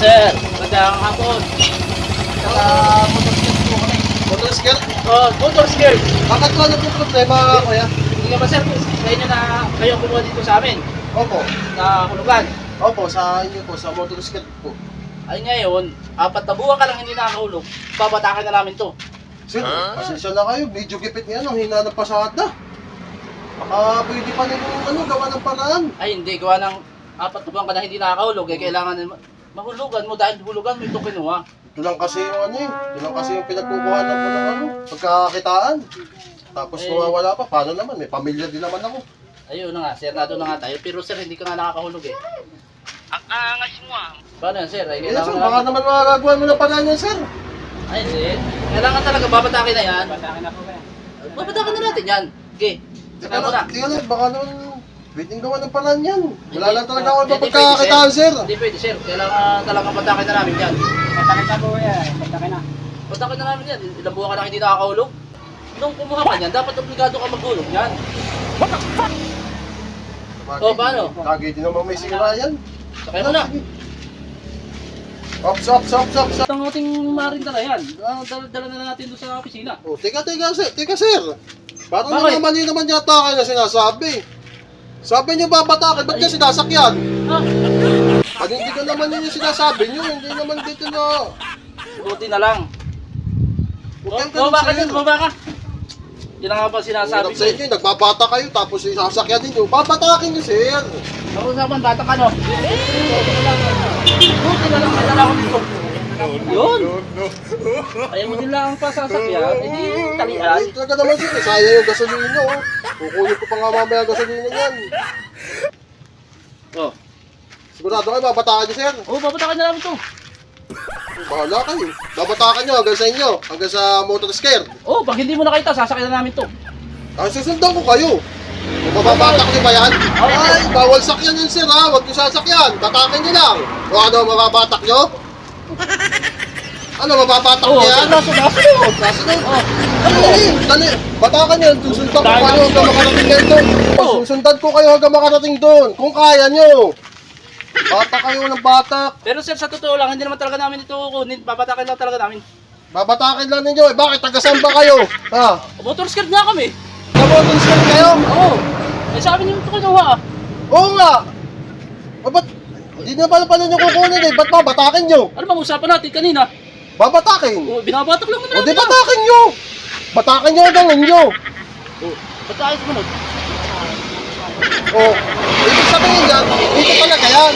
sir. Magandang hapon. Motorcycle? Oh, motorcycle. Bakit ko ano pong problema, kuya? Hindi nga ba sir, kayo kumuha dito sa amin, Opo. sa hulugan. Opo, sa inyo po, sa motorcycle po. Ay ngayon, 4 na buwan ka lang hindi nakahulog, babatakan na namin to. Sir, pasensya na kayo. Medyo gipit niya, ang hina ng pasada. Baka pwede pa rin gawa ng paraan. Ay hindi, gawa ng 4 na buwan ka na hindi nakahulog, eh kailangan mahulugan mo dahil hulugan mo ito kinuha. Ito lang kasi yung ito lang kasi yung pinagkukuhanan ko ng pagkakakitaan. Tapos Eh. kung wala pa, paano naman? May pamilya din naman ako. Ayun na nga, sir, nato na nga tayo. Pero sir, hindi ka nga nakakahulog eh. Ang angas mo ah. Paano yan, sir? Ay, Yes, sir, kailangan baka naman magagawa mo ng paraan yan, sir. Ay, hindi. Kailangan talaga, babatakin na yan. Babatakin na po ba yan? Babatakin na natin yan. Okay. Saka mo na. Tingnan lang, baka naman pwedeng gawa ng paraan yan. Wala lang talaga ako Hindi pagkakakitaan, pwede, sir. Hindi pwede, sir. Kailangan talaga batakin na namin yan. Batakin na po yan. Batakin na. Batakin na namin yan. Ilang buwan ka lang hindi nakakahulog. Nung kumuha ka niyan, dapat obligado ka maghulog yan. Oh, paano? Lagi din naman may sira yan. Sakay mo na. Ops. Ang ating marindala yan. Dala na natin doon sa opisina. Oh, teka, sir. Parang Bakit? mali naman yata kayo na sinasabi. Sabi niyo babatakin, ba't niya sinasakyan? Ha? Panindigan naman yun yung sinasabi niyo, hindi naman dito na... Buti na lang. Bumaba ka dyan, bumaba ka. Yan ang nga pa sinasabi Hirap sa inyo, nagbabata kayo, tapos sasakyan ninyo. Babatakin niyo, sir. Nakusapan, bata ka no? Buti na lang, madala ko dito. Yun. Ayaw mo din lang pa sasakyan, hindi talian. Ay, talaga naman sir, sayang yung gasolina niyo. Kukunin ko pa nga mamaya gasolina niyan. Oh. Sigurado kayo, babatakan niyo, sir. Oh, babatakan na namin to. Bahala kayo. Babatakan niyo hanggang sa inyo, hanggang sa motorcycle. Oh, pag hindi mo nakita, sasakyan na namin to. Ay, susundan ko kayo. Kung mababatak niyo ba yan? Ay, bawal sakyan yun sir ha. Huwag niyo sasakyan. Batakin niyo lang. O ano, mababatak niyo? Ano, mababatak Oh, niyo yan? sunod. Kasunod. Dali. Batakan niyo. Susundan ko kayo hanggang makarating kayo doon. Oh. Susundan ko kayo hanggang makarating doon. Kung kaya niyo. Batak kayo ng batak. Pero sir, sa totoo lang, hindi naman talaga namin ito kunin. Babatakin lang talaga namin. Babatakin lang ninyo. Eh, bakit? Taga-saan ba kayo? Ha? Motorcycle nga kami. Namotorcycle kayo? Oo. Eh, sabi niyo ito kinuha ah. Oo nga. O ba't? Hindi na pala niyo kukunin eh. Ba't babatakin niyo? Ano bang usapan natin kanina? Babatakin. Oh, binabatak lang naman O di natin. batakin nyo! Batakin nyo hanggang ninyo! Oh, ba't tayo sumunod? O, ibig sabihin yan, dito talaga yan.